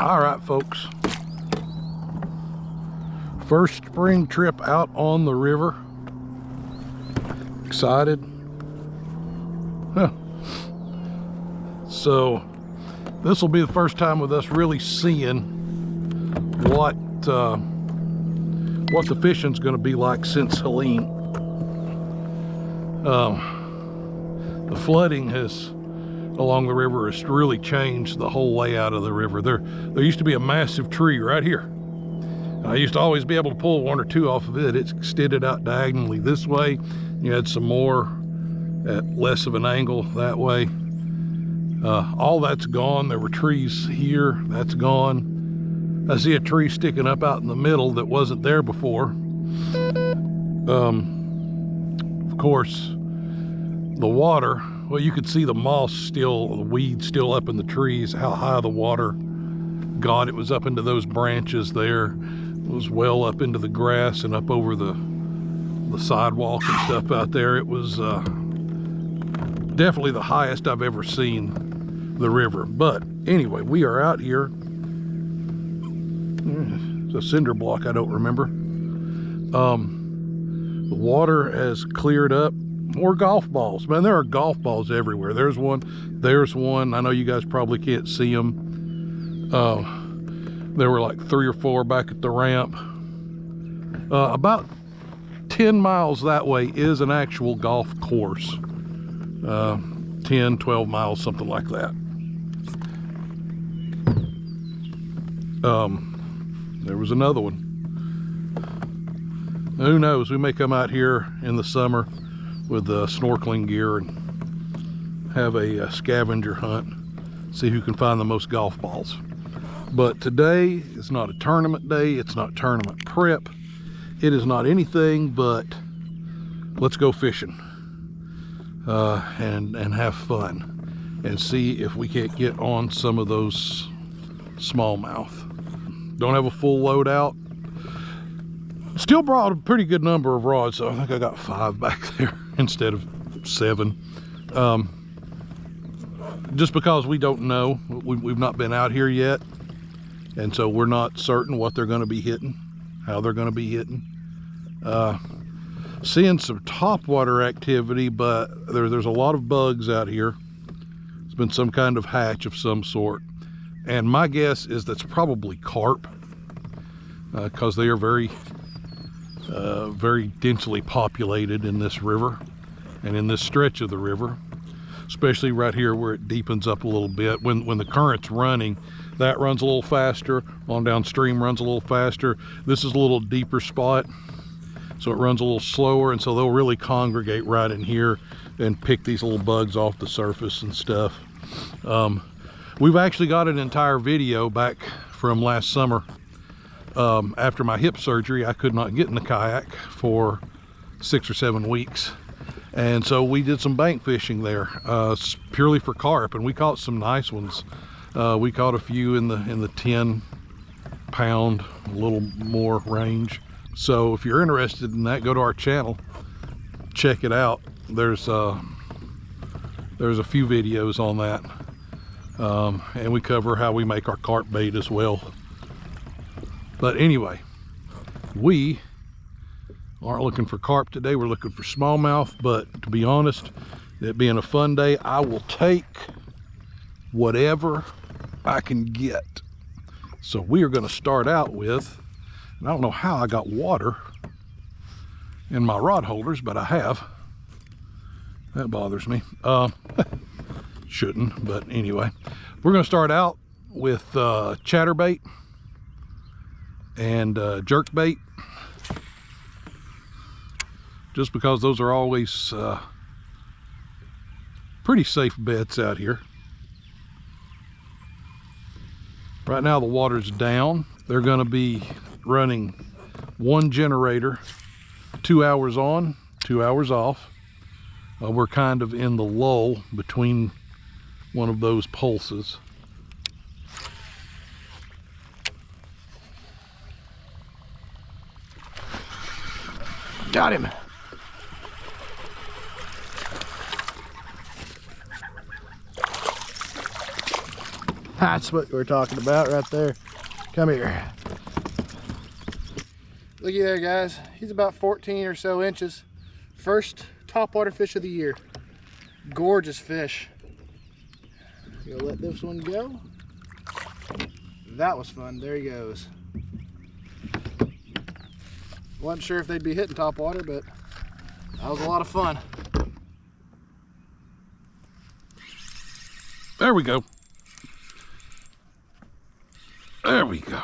All right, folks. First spring trip out on the river. Excited? Huh. So this will be the first time with us really seeing what the fishing's going to be like since Helene. The flooding along the river has really changed the whole layout of the river. There used to be a massive tree right here. I used to always be able to pull one or two off of it. It's extended out diagonally this way. You had some more at less of an angle that way. All that's gone. There were trees here. That's gone. I see a tree sticking up out in the middle that wasn't there before. Of course, the water, well, you could see the moss still, the weeds still up in the trees, how high the water got. It was up into those branches there. It was well up into the grass and up over the sidewalk and stuff out there. It was definitely the highest I've ever seen the river. But anyway, we are out here. It's a cinder block, I don't remember. The water has cleared up. More golf balls. Man, there are golf balls everywhere. There's one. There's one. I know you guys probably can't see them. There were like 3 or 4 back at the ramp. About 10 miles that way is an actual golf course. 10, 12 miles, something like that. There was another one. Who knows? We may come out here in the summer with snorkeling gear and have a scavenger hunt, see who can find the most golf balls. But today is not a tournament day. It's not tournament prep. It is not anything but let's go fishing and have fun and see if we can't get on some of those smallmouth. Don't have a full load out. Still brought a pretty good number of rods, so I think I got 5 back there instead of 7. Just because we don't know, we've not been out here yet, and so we're not certain what they're going to be hitting, how they're going to be hitting. Seeing some topwater activity, but there's a lot of bugs out here. It's been some kind of hatch of some sort, and my guess is that's probably carp, because they are very densely populated in this river and in this stretch of the river, especially right here where it deepens up a little bit. When the current's running, that runs a little faster, on downstream runs a little faster. This is a little deeper spot, so it runs a little slower, and so they'll really congregate right in here and pick these little bugs off the surface and stuff. We've actually got an entire video back from last summer. After my hip surgery, I could not get in the kayak for 6 or 7 weeks, and so we did some bank fishing there, purely for carp, and we caught some nice ones. We caught a few in the 10-pound, a little more range. So if you're interested in that, go to our channel, check it out. There's a few videos on that, and we cover how we make our carp bait as well. But anyway, we aren't looking for carp today. We're looking for smallmouth, but to be honest, it being a fun day, I will take whatever I can get. So we are going to start out with, and I don't know how I got water in my rod holders, but I have. That bothers me. Shouldn't, but anyway. We're going to start out with chatterbait and jerk bait, just because those are always pretty safe bets out here. Right now the water's down. They're going to be running 1 generator, 2 hours on, 2 hours off. We're kind of in the lull between one of those pulses. Got him. That's what we're talking about right there. Come here. Looky there, guys. He's about 14 or so inches. First topwater fish of the year. Gorgeous fish. Gonna let this one go. That was fun. There he goes. Wasn't sure if they'd be hitting topwater, but that was a lot of fun. There we go. There we go.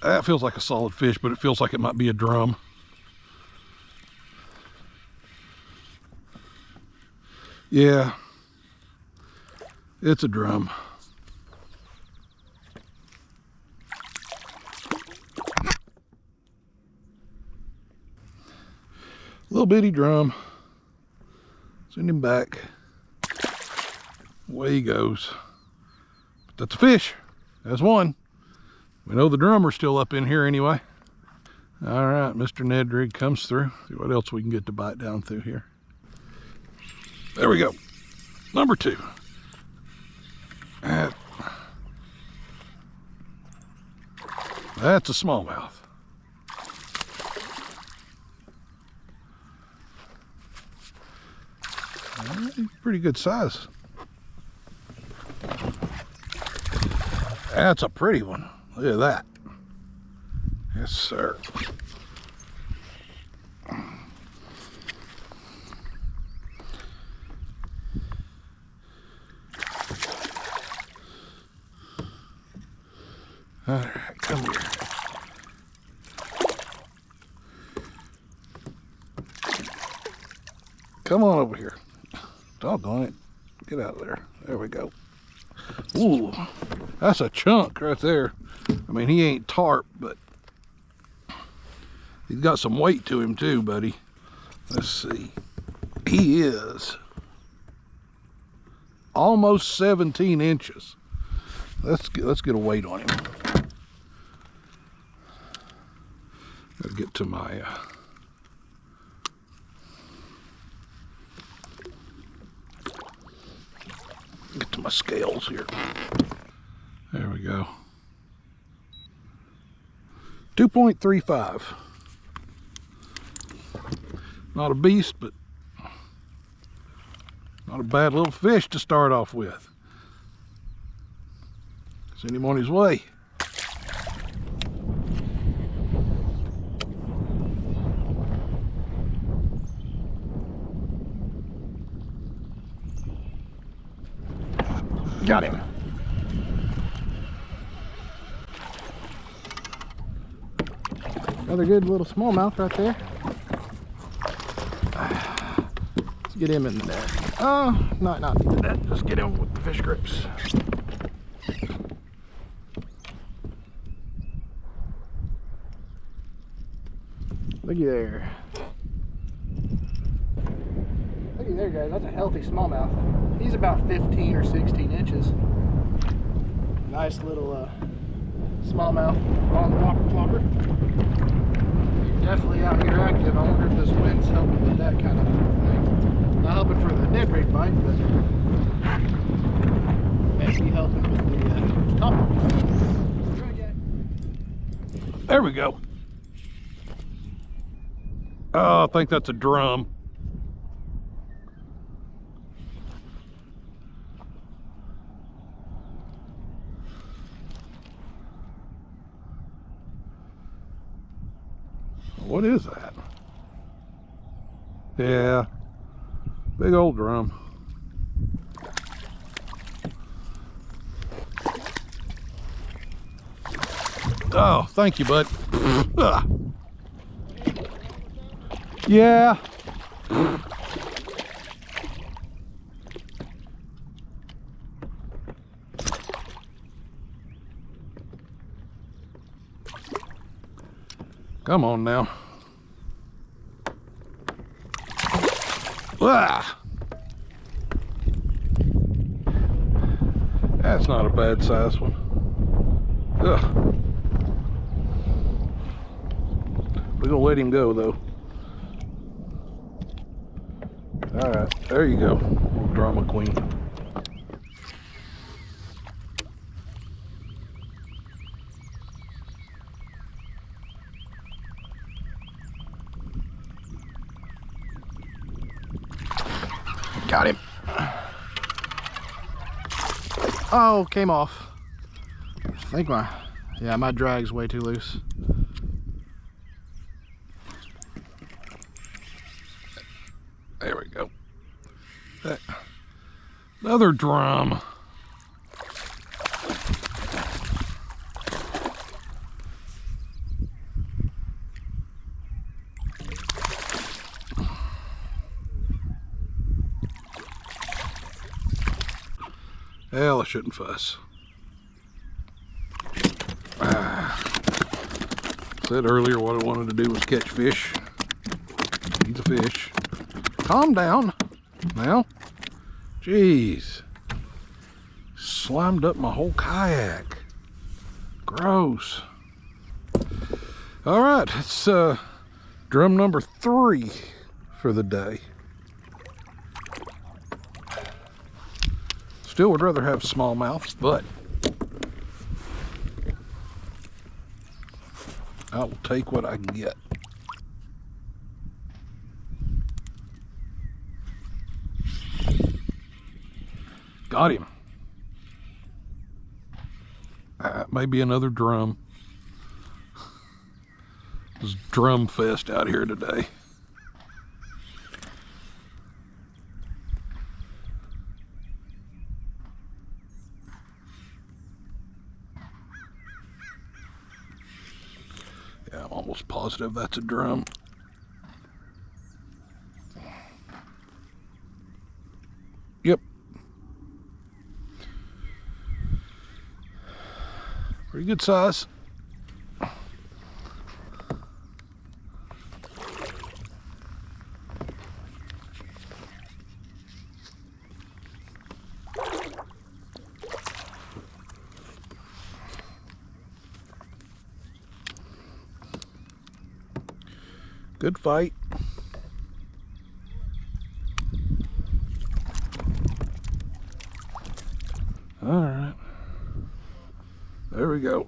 That feels like a solid fish, but it feels like it might be a drum. Yeah, it's a drum. Little bitty drum. Send him back. Away he goes. But that's a fish. That's one. We know the drummer's still up in here anyway. All right, Mr. Ned Rig comes through. See what else we can get to bite down through here. There we go. Number 2. That's a smallmouth. Pretty good size. That's a pretty one. Look at that. Yes, sir. All right, come here. Come on over here. Doggone it. Get out of there. There we go. Ooh, that's a chunk right there. I mean, he ain't tarp, but he's got some weight to him too, buddy. Let's see. He is almost 17 inches. Let's get a weight on him. Gotta get to my scales here. There we go. 2.35. Not a beast, but not a bad little fish to start off with. Send him on his way. Got him. Another good little smallmouth right there. Let's get him in there. Oh, not need that. Just get him with the fish grips. Looky there. Looky there, guys. That's a healthy smallmouth. He's about 15 or 16 inches. Nice little smallmouth on the whopper clopper. Definitely out here active. I wonder if this wind's helping with that kind of thing. Not helping for the Ned Rig bite, but maybe helping with the top. There we go. Oh, I think that's a drum. What is that? Yeah, big old drum. Oh, thank you, bud. Yeah. Come on now. Ah. That's not a bad size one. Ugh. We're gonna let him go though. All right, there you go, little drama queen. Got him. Oh, came off. I think my drag's way too loose. There we go. Another drum. Hell, I shouldn't fuss. Said earlier what I wanted to do was catch fish. He's a fish. Calm down now. Jeez. Slimed up my whole kayak. Gross. All right, it's drum number 3 for the day. Still would rather have smallmouth, but I will take what I can get. Got him. Maybe another drum. It's drum fest out here today. Yeah, I'm almost positive that's a drum. Yep. Pretty good size. Good fight. All right. There we go.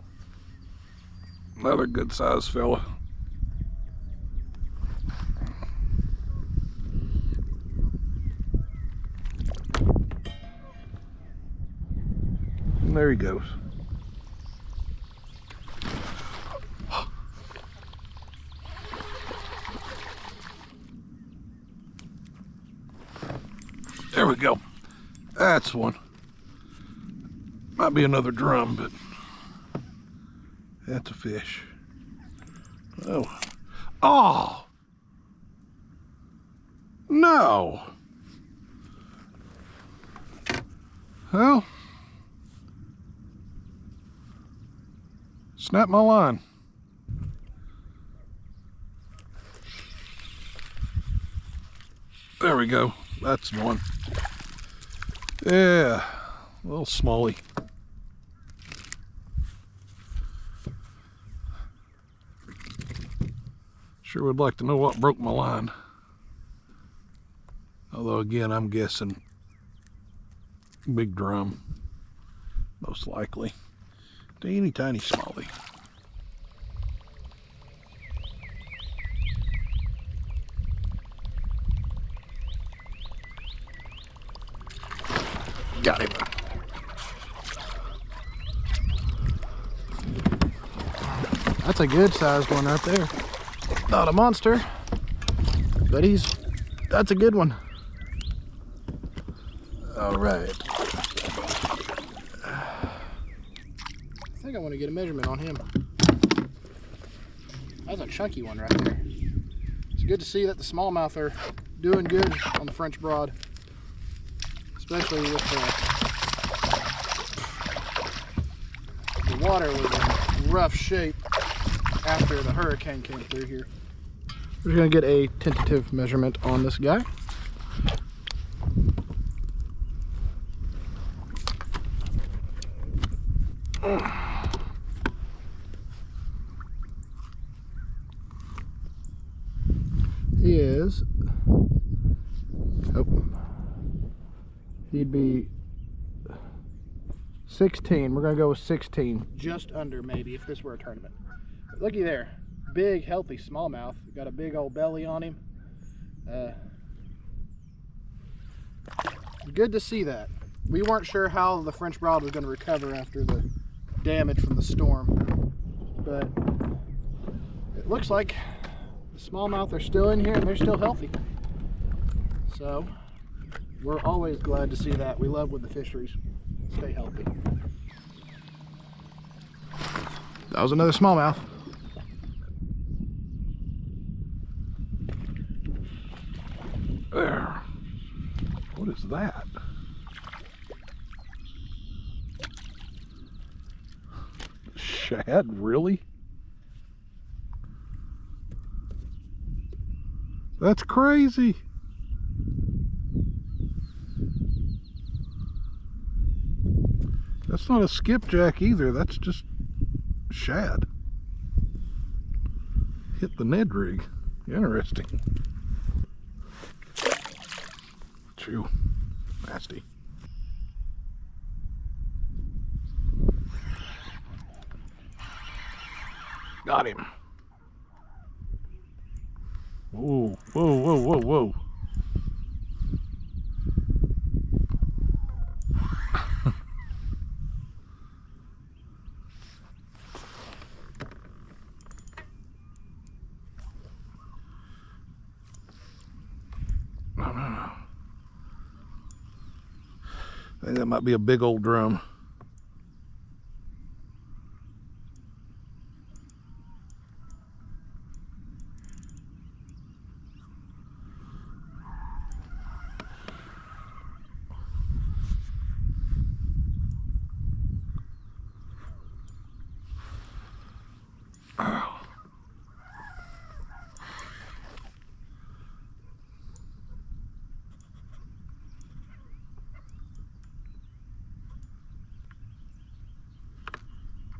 Another good sized fella. And there he goes. There we go. That's one. Might be another drum, but that's a fish. Oh. Oh! No! Well, snap my line. There we go. That's one. Yeah, a little smallie. Sure would like to know what broke my line. Although again, I'm guessing big drum, most likely. Teeny tiny smallie. Got him. That's a good sized one right there. Not a monster, but that's a good one. All right. I think I want to get a measurement on him. That's a chunky one right there. It's good to see that the smallmouth are doing good on the French Broad, especially with the water was in rough shape after the hurricane came through here. We're going to get a tentative measurement on this guy. He is, he'd be 16. We're going to go with 16. Just under, maybe, if this were a tournament. But looky there. Big, healthy smallmouth. Got a big old belly on him. good to see that. We weren't sure how the French Broad was going to recover after the damage from the storm, but it looks like the smallmouth are still in here and they're still healthy. So we're always glad to see that. We love when the fisheries stay healthy. That was another smallmouth. There. What is that? Shad, really? That's crazy. That's not a skipjack either. That's just shad. Hit the Ned rig. Interesting. Chew. Nasty. Got him. Whoa, whoa, whoa, whoa, whoa. No. I think that might be a big old drum.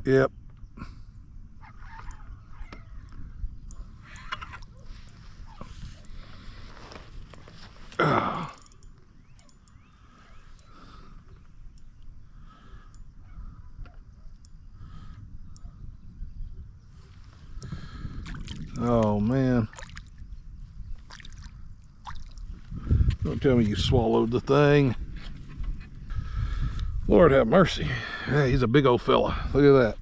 Yep. Oh man. Don't tell me you swallowed the thing. Lord have mercy. Hey, he's a big old fella. Look at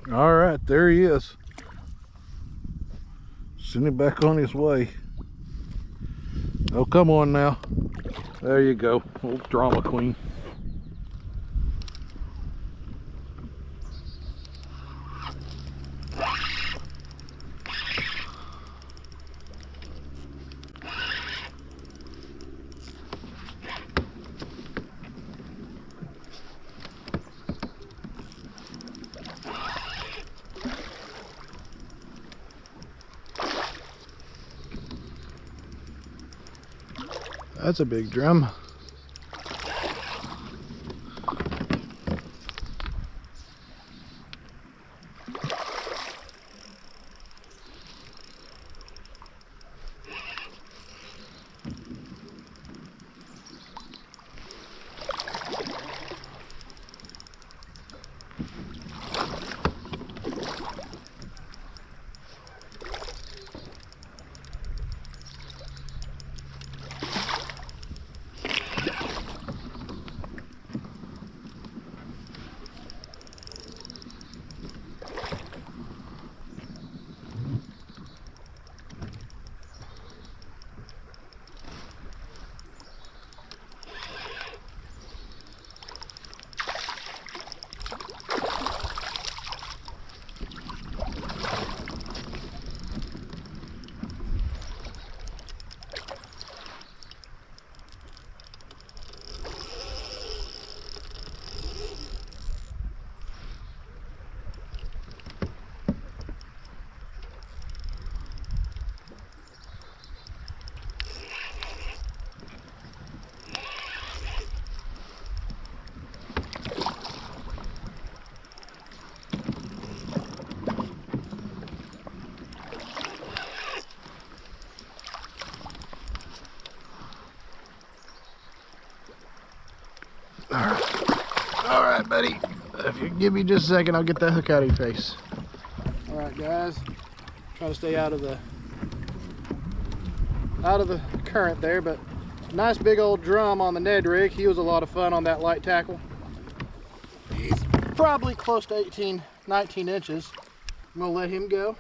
that. All right, there he is. Send him back on his way. Oh, come on now. There you go, old drama queen. That's a big drum. All right, buddy. If you give me just a second, I'll get that hook out of your face. All right, guys. Try to stay out of the current there, but Nice big old drum on the Ned rig. He was a lot of fun on that light tackle. He's probably close to 18, 19 inches. I'm gonna let him go.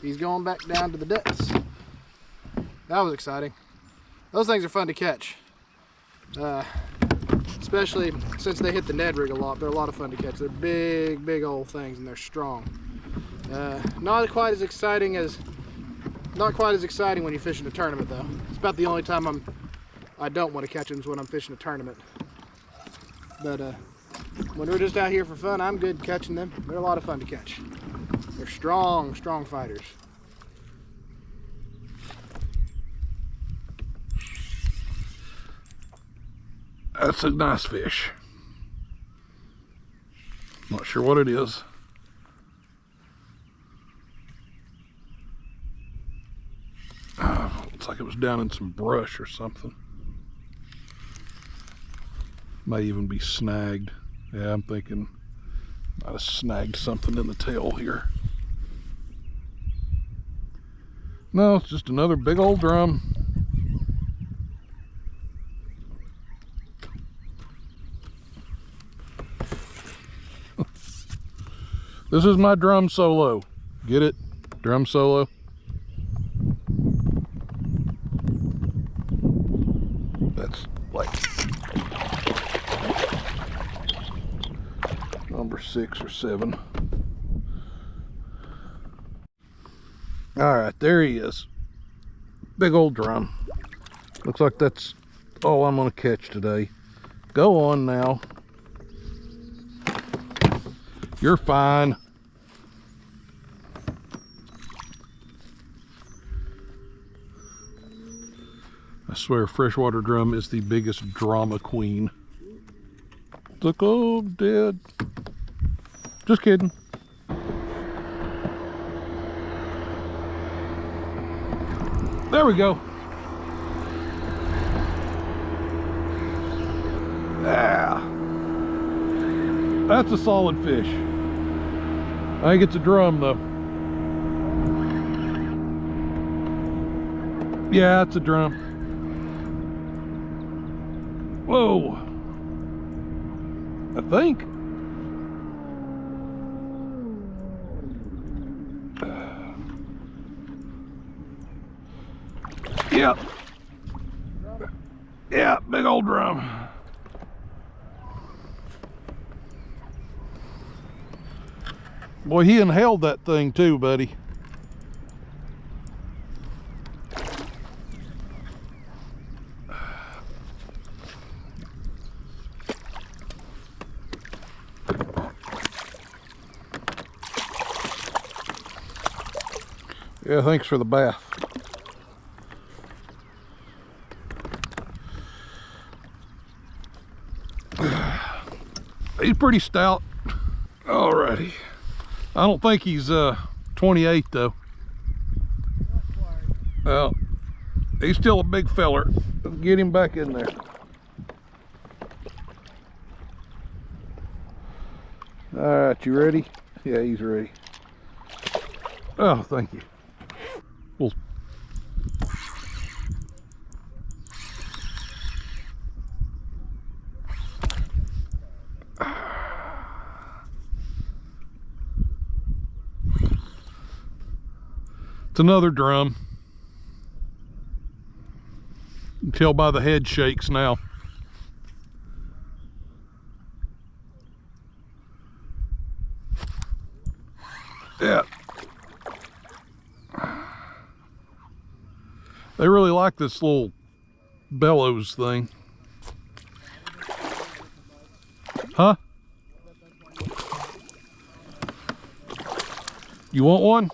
He's going back down to the depths. That was exciting. Those things are fun to catch. Especially since they hit the Ned rig a lot. They're a lot of fun to catch. They're big, big old things and they're strong. Not quite as exciting when you fish in a tournament though. It's about the only time I don't want to catch them is when I'm fishing a tournament. But when we're just out here for fun, I'm good catching them. They're a lot of fun to catch. They're strong, strong fighters. That's a nice fish. Not sure what it is. Looks like it was down in some brush or something. May even be snagged. Yeah, I'm thinking might have snagged something in the tail here. No, it's just another big old drum. This is my drum solo. Get it? Drum solo. That's like number 6 or 7. All right, there he is. Big old drum. Looks like that's all I'm gonna catch today. Go on now. You're fine. I swear freshwater drum is the biggest drama queen. It's like, oh, I'm dead. Just kidding. There we go. Yeah. That's a solid fish. I think it's a drum though. Yeah, it's a drum. Whoa. I think. Yep. Yeah, big old drum. Boy, he inhaled that thing too, buddy. Yeah, thanks for the bath. He's pretty stout. Alrighty. I don't think he's 28 though. Well, he's still a big feller. Let's get him back in there. Alright, you ready? Yeah, he's ready. Oh, thank you. Well, it's another drum. You can tell by the head shakes now. Yeah. They really like this little bellows thing. Huh? You want one?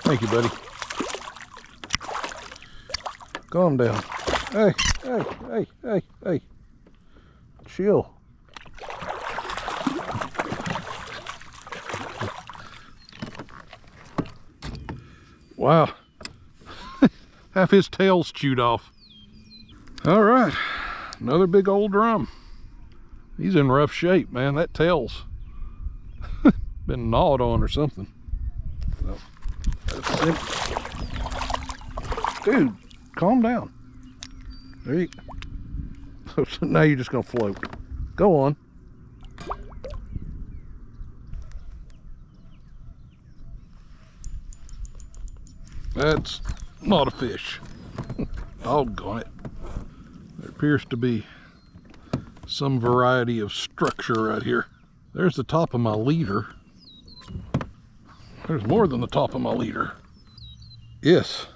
Thank you, buddy. Calm down. Hey, hey, hey, hey, hey. Chill. Wow. Half his tail's chewed off. All right, another big old drum. He's in rough shape, man. That tail's Been gnawed on or something. So, that's it. Dude, calm down. There you go. So now you're just gonna float. Go on. That's not a fish. Doggone it. There appears to be some variety of structure right here. There's the top of my leader. There's more than the top of my leader. Yes.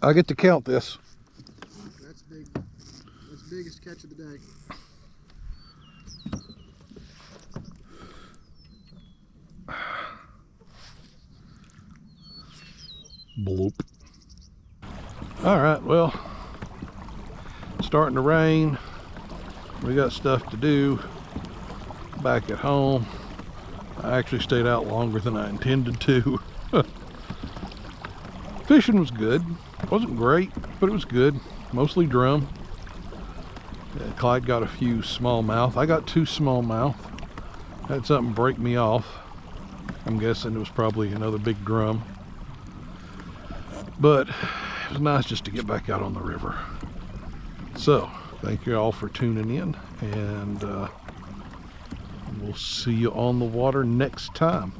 I get to count this. That's big. That's the biggest catch of the day. Bloop. All right, well, it's starting to rain. We got stuff to do back at home. I actually stayed out longer than I intended to. Fishing was good. Wasn't great, but it was good. Mostly drum. Clyde got a few smallmouth. I got 2 smallmouth. Had something break me off. I'm guessing it was probably another big drum. But it was nice just to get back out on the river. So, thank you all for tuning in, and we'll see you on the water next time.